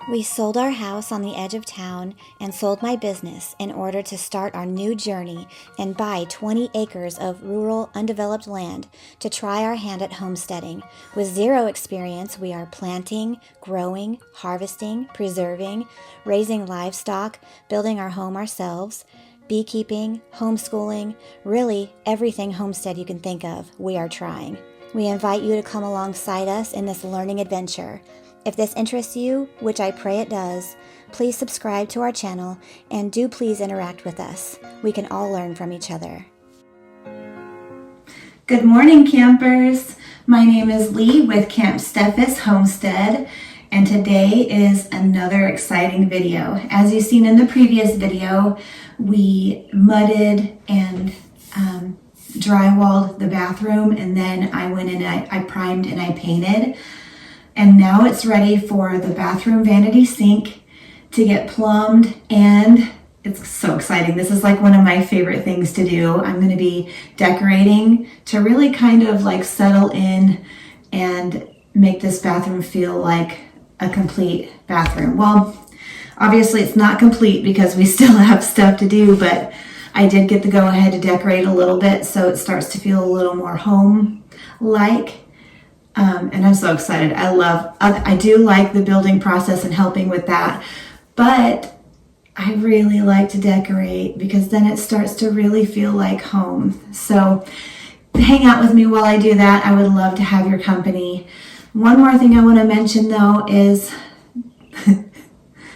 We sold our house on the edge of town and sold my business in order to start our new journey and buy 20 acres of rural, undeveloped land to try our hand at homesteading. With zero experience, we are planting, growing, harvesting, preserving, raising livestock, building our home ourselves, beekeeping, homeschooling, really everything homestead you can think of, we are trying. We invite you to come alongside us in this learning adventure. If this interests you, which I pray it does, please subscribe to our channel and do please interact with us. We can all learn from each other. Good morning, campers. My name is Lee with Campsteffes Homestead, and today is another exciting video. As you've seen in the previous video, we mudded and drywalled the bathroom, and then I went in and I primed and I painted. And now it's ready for the bathroom vanity sink to get plumbed, and it's so exciting. This is like one of my favorite things to do. I'm going to be decorating to really kind of like settle in and make this bathroom feel like a complete bathroom. Well, obviously it's not complete because we still have stuff to do, but I did get the go ahead to decorate a little bit so it starts to feel a little more home-like. And I'm so excited. I do like the building process and helping with that, but I really like to decorate because then it starts to really feel like home. So hang out with me while I do that. I would love to have your company. One more thing I want to mention though is,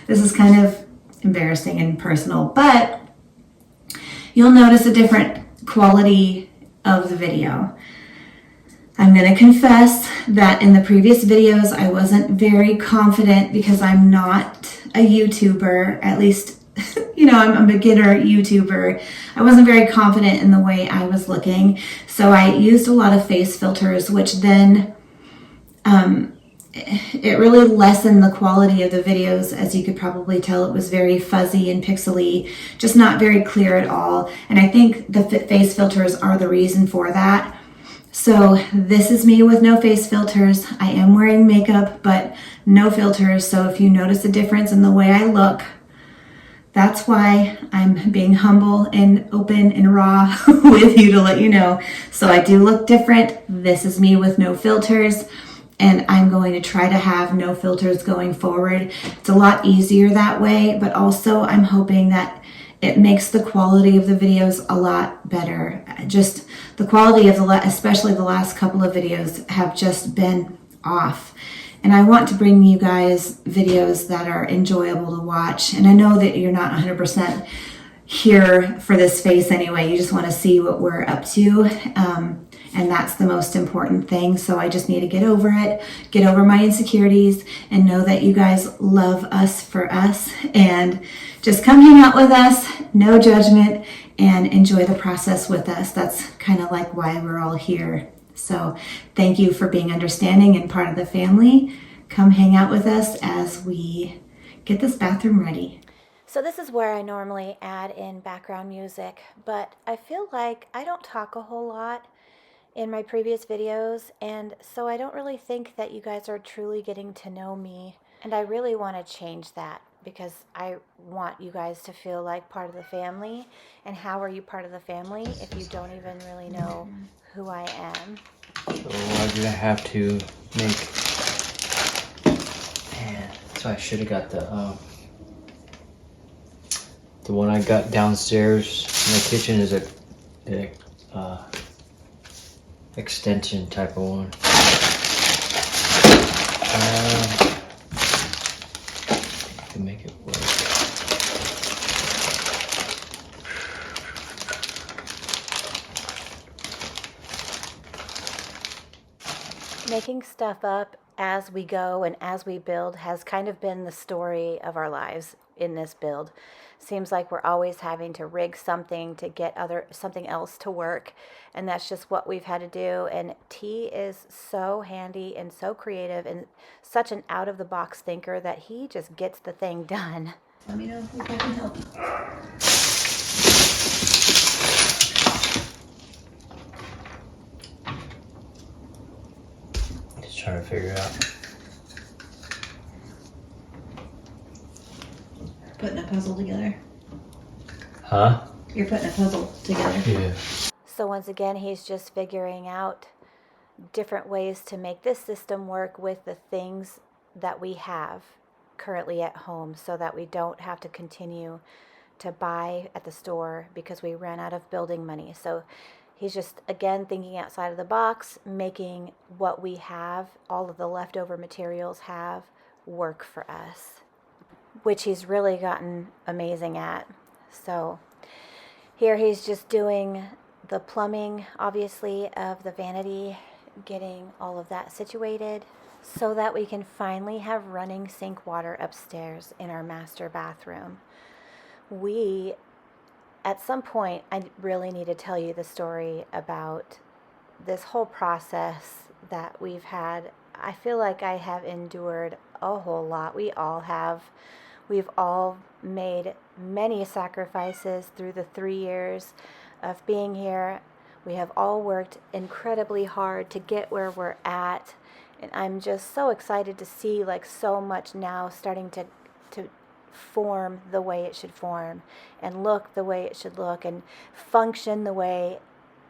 this is kind of embarrassing and personal, but you'll notice a different quality of the video. I'm going to confess that in the previous videos, I wasn't very confident because I'm not a YouTuber, at least, I'm a beginner YouTuber. I wasn't very confident in the way I was looking. So I used a lot of face filters, which then, it really lessened the quality of the videos. As you could probably tell, it was very fuzzy and pixely, just not very clear at all. And I think the face filters are the reason for that. So this is me with no face filters. I am wearing makeup, but no filters. So if you notice a difference in the way I look, that's why I'm being humble and open and raw with you to let you know. So I do look different. This is me with no filters, and I'm going to try to have no filters going forward. It's a lot easier that way, but also I'm hoping that it makes the quality of the videos a lot better. Just the quality of especially the last couple of videos have just been off. And I want to bring you guys videos that are enjoyable to watch. And I know that you're not 100% here for this face anyway. You just want to see what we're up to. And that's the most important thing. So I just need to get over it, get over my insecurities, and know that you guys love us for us. And just come hang out with us, no judgment, and enjoy the process with us. That's kind of like why we're all here. So thank you for being understanding and part of the family. Come hang out with us as we get this bathroom ready. So this is where I normally add in background music, but I feel like I don't talk a whole lot in my previous videos, and so I don't really think that you guys are truly getting to know me, and I really want to change that because I want you guys to feel like part of the family. And how are you part of the family if you don't even really know who I am? So I'm gonna have to make, man, so I should have got the one I got downstairs in the kitchen is a extension type of one. I can make it work. Making stuff up as we go and as we build has kind of been the story of our lives in this build. Seems like we're always having to rig something to get something else to work, and that's just what we've had to do. And T is so handy and so creative and such an out-of-the-box thinker that he just gets the thing done. Let me know if I can help. Just trying to figure out. putting a puzzle together. Huh? You're putting a puzzle together. Yeah. So once again, he's just figuring out different ways to make this system work with the things that we have currently at home so that we don't have to continue to buy at the store because we ran out of building money. So he's just, again, thinking outside of the box, making what we have, all of the leftover materials have, work for us, which he's really gotten amazing at. So here he's just doing the plumbing, obviously, of the vanity, getting all of that situated so that we can finally have running sink water upstairs in our master bathroom. We, at some point, I really need to tell you the story about this whole process that we've had. I feel like I have endured a whole lot. We all have. We've all made many sacrifices through the 3 years of being here. We have all worked incredibly hard to get where we're at. And I'm just so excited to see like so much now starting to form the way it should form and look the way it should look and function the way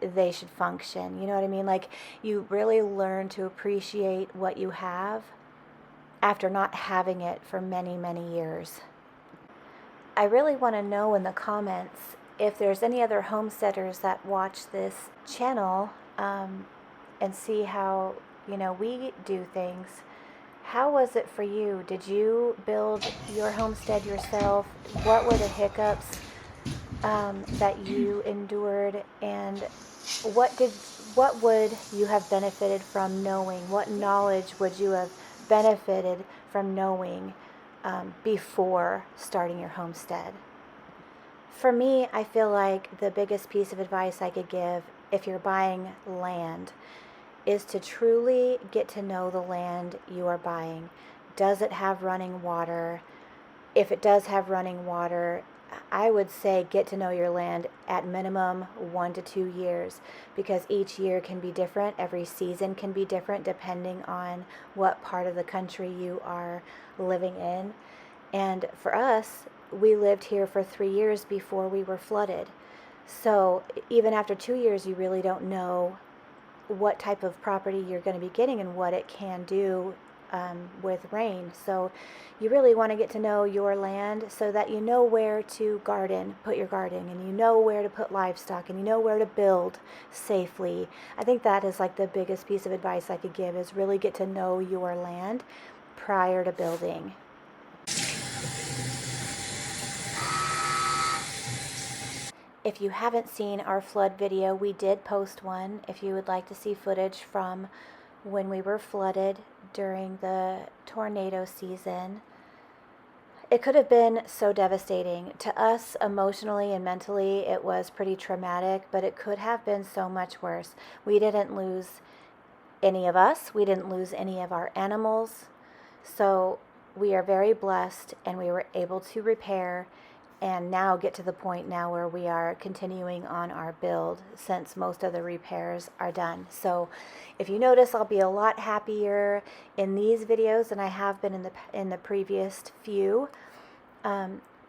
they should function. You know what I mean? Like you really learn to appreciate what you have after not having it for many, many years. I really want to know in the comments if there's any other homesteaders that watch this channel and see how, you know, we do things. How was it for you? Did you build your homestead yourself? What were the hiccups that you endured, and what would you have benefited from knowing? What knowledge would you have benefited from knowing before starting your homestead? For me, I feel like the biggest piece of advice I could give if you're buying land is to truly get to know the land you are buying. Does it have running water? If it does have running water, I would say get to know your land at minimum 1 to 2 years, because each year can be different. Every season can be different depending on what part of the country you are living in. And for us, we lived here for 3 years before we were flooded. So even after 2 years, you really don't know what type of property you're going to be getting and what it can do with rain. So you really want to get to know your land so that you know where to put your garden, and you know where to put livestock, and you know where to build safely. I think that is like the biggest piece of advice I could give, is really get to know your land prior to building. If you haven't seen our flood video, we did post one. If you would like to see footage from when we were flooded during the tornado season. It could have been so devastating. To us, emotionally and mentally, it was pretty traumatic, but it could have been so much worse. We didn't lose any of us. We didn't lose any of our animals. So we are very blessed, and we were able to repair and now get to the point now where we are continuing on our build since most of the repairs are done. So if you notice, I'll be a lot happier in these videos than I have been in the previous few,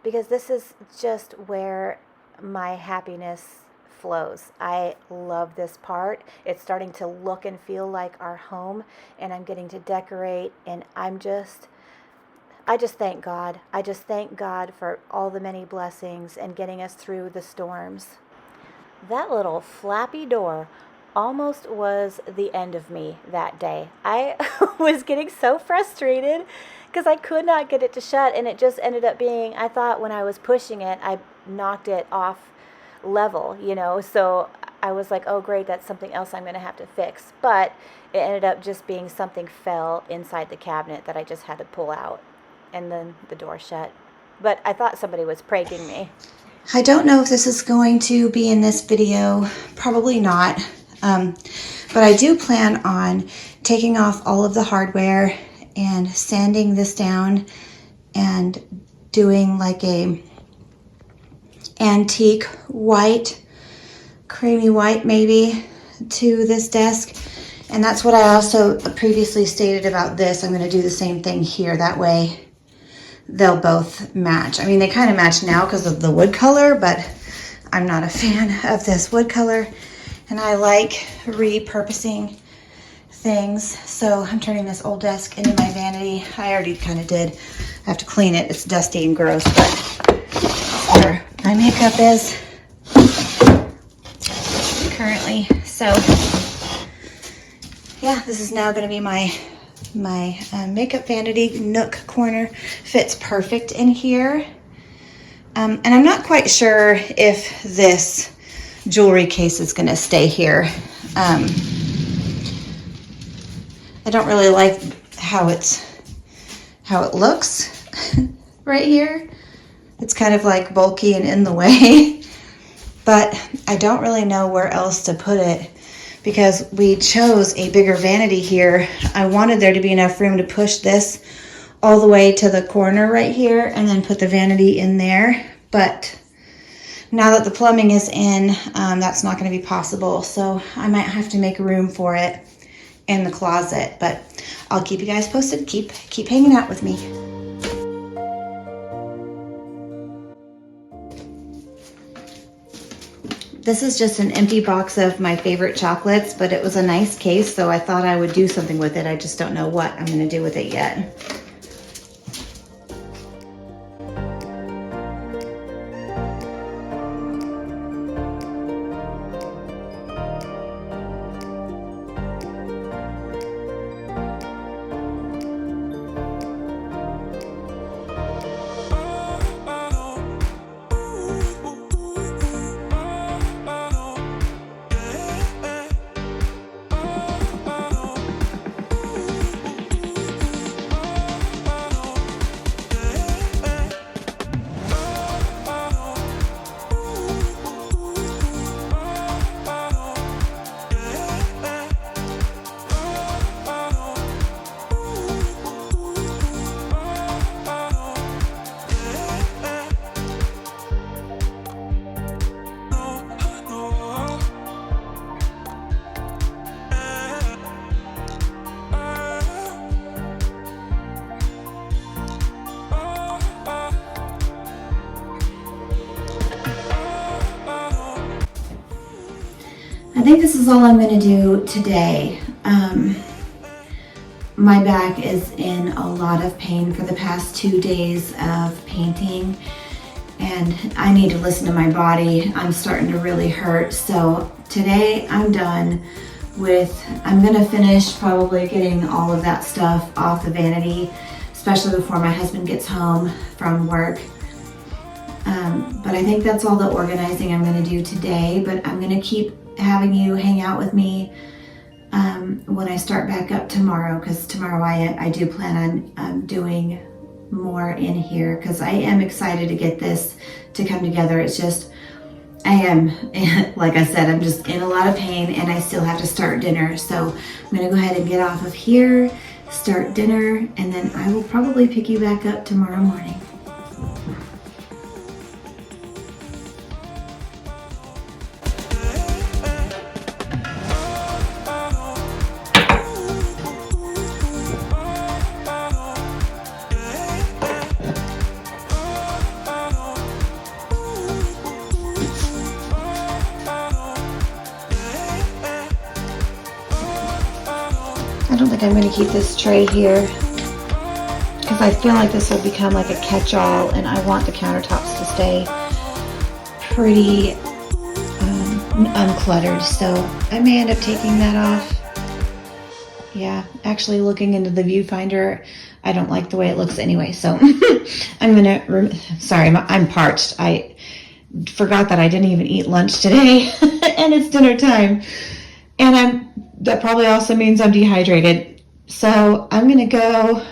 because this is just where my happiness flows. I love this part. It's starting to look and feel like our home, and I'm getting to decorate, and I just thank God. I just thank God for all the many blessings and getting us through the storms. That little flappy door almost was the end of me that day. I was getting so frustrated because I could not get it to shut, and it just ended up being, I thought when I was pushing it, I knocked it off level, so I was like, oh great, that's something else I'm going to have to fix. But it ended up just being something fell inside the cabinet that I just had to pull out. And then the door shut. But I thought somebody was pranking me. I don't know if this is going to be in this video. Probably not. But I do plan on taking off all of the hardware and sanding this down and doing like a antique white, creamy white maybe, to this desk. And that's what I also previously stated about this. I'm going to do the same thing here. That way they'll both match. I mean, they kind of match now because of the wood color, but I'm not a fan of this wood color, and I like repurposing things. So I'm turning this old desk into my vanity. I already kind of did. I have to clean it. It's dusty and gross, but that's where my makeup is currently. So yeah, this is now going to be my makeup vanity nook corner. Fits perfect in here. And I'm not quite sure if this jewelry case is going to stay here. I don't really like how it looks right here. It's kind of like bulky and in the way, but I don't really know where else to put it because we chose a bigger vanity here. I wanted there to be enough room to push this all the way to the corner right here and then put the vanity in there. But now that the plumbing is in, that's not going to be possible. So I might have to make room for it in the closet, but I'll keep you guys posted. Keep hanging out with me. This is just an empty box of my favorite chocolates, but it was a nice case, so I thought I would do something with it. I just don't know what I'm going to do with it yet. I think this is all I'm going to do today. My back is in a lot of pain for the past 2 days of painting, and I need to listen to my body. I'm starting to really hurt. So today I'm done with, I'm going to finish probably getting all of that stuff off the vanity, especially before my husband gets home from work. But I think that's all the organizing I'm going to do today, but I'm going to keep having you hang out with me when I start back up tomorrow, because tomorrow I do plan on doing more in here, because I am excited to get this to come together. It's just, I am, like I said, I'm just in a lot of pain, and I still have to start dinner. So I'm going to go ahead and get off of here, start dinner, and then I will probably pick you back up tomorrow morning. I don't think I'm going to keep this tray here because I feel like this will become like a catch-all, and I want the countertops to stay pretty uncluttered, so I may end up taking that off. Yeah, actually looking into the viewfinder, I don't like the way it looks anyway, so I'm going to, sorry, I'm parched. I forgot that I didn't even eat lunch today, and it's dinner time, and that probably also means I'm dehydrated. So I'm going to go,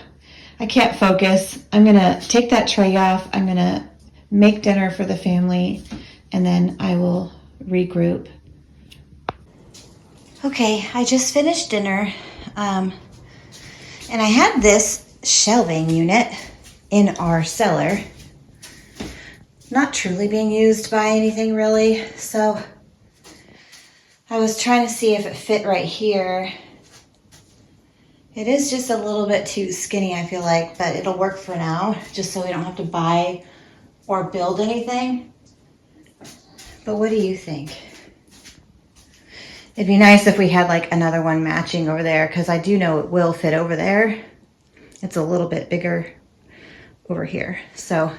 I can't focus. I'm going to take that tray off. I'm going to make dinner for the family, and then I will regroup. Okay, I just finished dinner, and I had this shelving unit in our cellar. Not truly being used by anything really, so I was trying to see if it fit right here. It is just a little bit too skinny, I feel like, but it'll work for now, just so we don't have to buy or build anything. But what do you think? It'd be nice if we had like another one matching over there, because I do know it will fit over there. It's a little bit bigger over here. So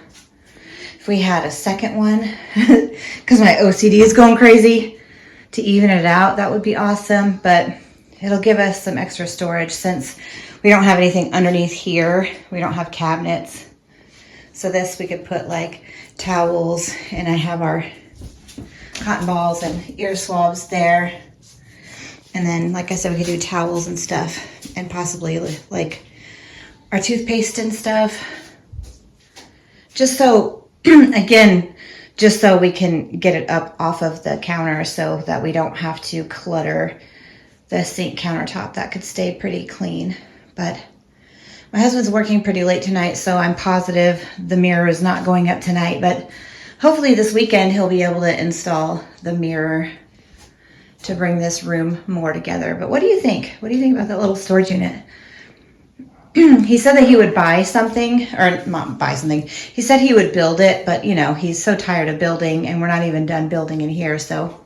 if we had a second one, because my OCD is going crazy, to even it out, that would be awesome. But it'll give us some extra storage since we don't have anything underneath here. We don't have cabinets. So this we could put like towels, and I have our cotton balls and ear swabs there. And then, like I said, we could do towels and stuff, and possibly like our toothpaste and stuff. Just so, again, just so we can get it up off of the counter so that we don't have to clutter the sink countertop. That could stay pretty clean. But my husband's working pretty late tonight, so I'm positive the mirror is not going up tonight. But hopefully this weekend he'll be able to install the mirror to bring this room more together. But what do you think? What do you think about that little storage unit? He said that he would buy something, or not buy something. He said he would build it, but you know, he's so tired of building, and we're not even done building in here, so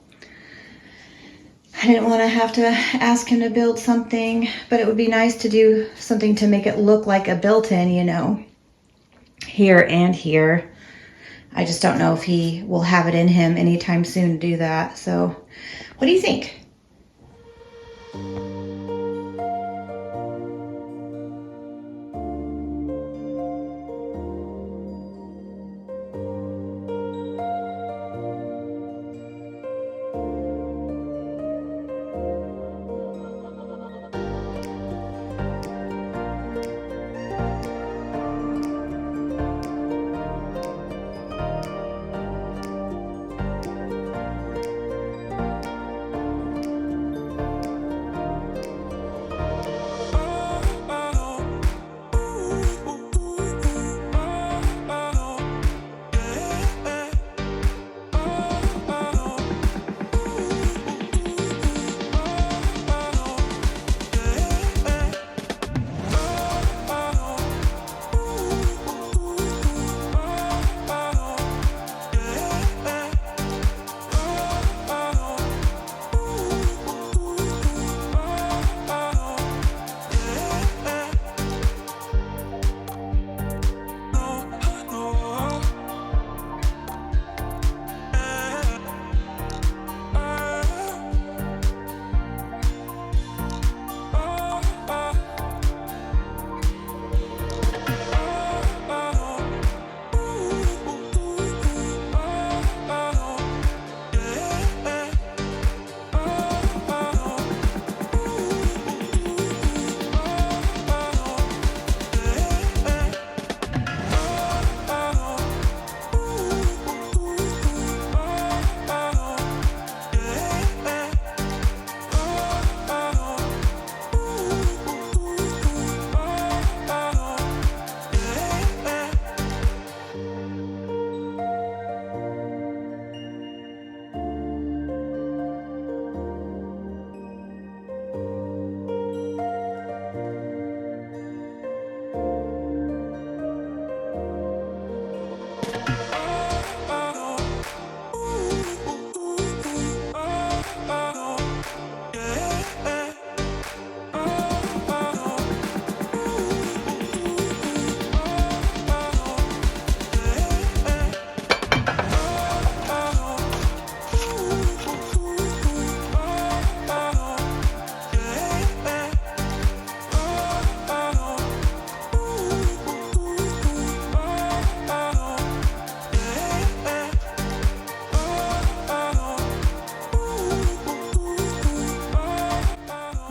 I didn't want to have to ask him to build something, but it would be nice to do something to make it look like a built-in, you know, here and here. I just don't know if he will have it in him anytime soon to do that. So what do you think?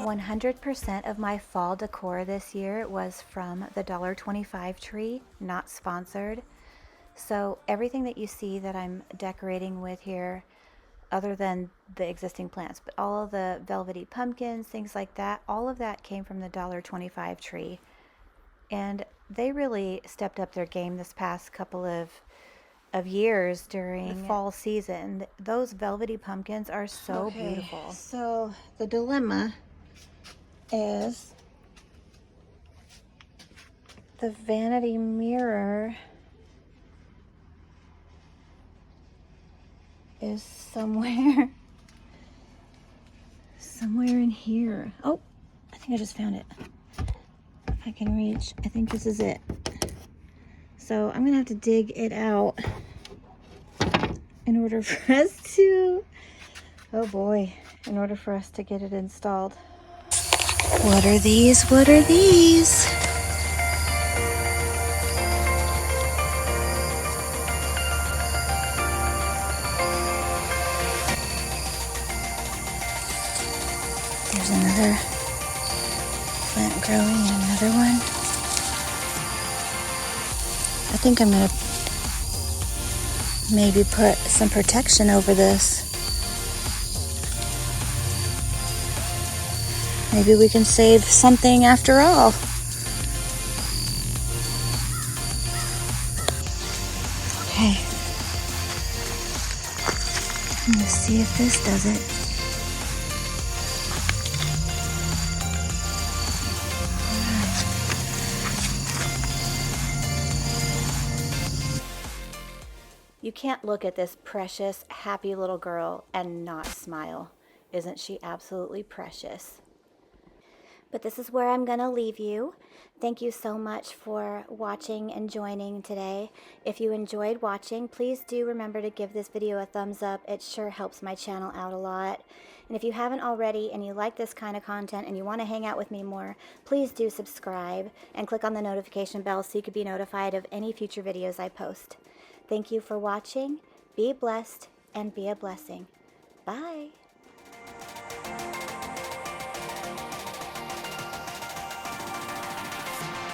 100% of my fall decor this year was from the $1.25 tree, not sponsored. So everything that you see that I'm decorating with here, other than the existing plants, but all of the velvety pumpkins, things like that, all of that came from the $1.25 tree. And they really stepped up their game this past couple of years during the fall season. Those velvety pumpkins are so beautiful. So the dilemma is the vanity mirror is somewhere in here. Oh, I think I just found it. If I can reach, I think this is it. So I'm gonna have to dig it out in order for us to, oh boy, in order for us to get it installed. What are these? What are these? There's another plant growing and another one. I think I'm gonna maybe put some protection over this. Maybe we can save something after all. Okay. I'm gonna see if this does it. You can't look at this precious, happy little girl and not smile. Isn't she absolutely precious? But this is where I'm going to leave you. Thank you so much for watching and joining today. If you enjoyed watching, please do remember to give this video a thumbs up. It sure helps my channel out a lot. And if you haven't already and you like this kind of content and you want to hang out with me more, please do subscribe and click on the notification bell so you can be notified of any future videos I post. Thank you for watching. Be blessed and be a blessing. Bye.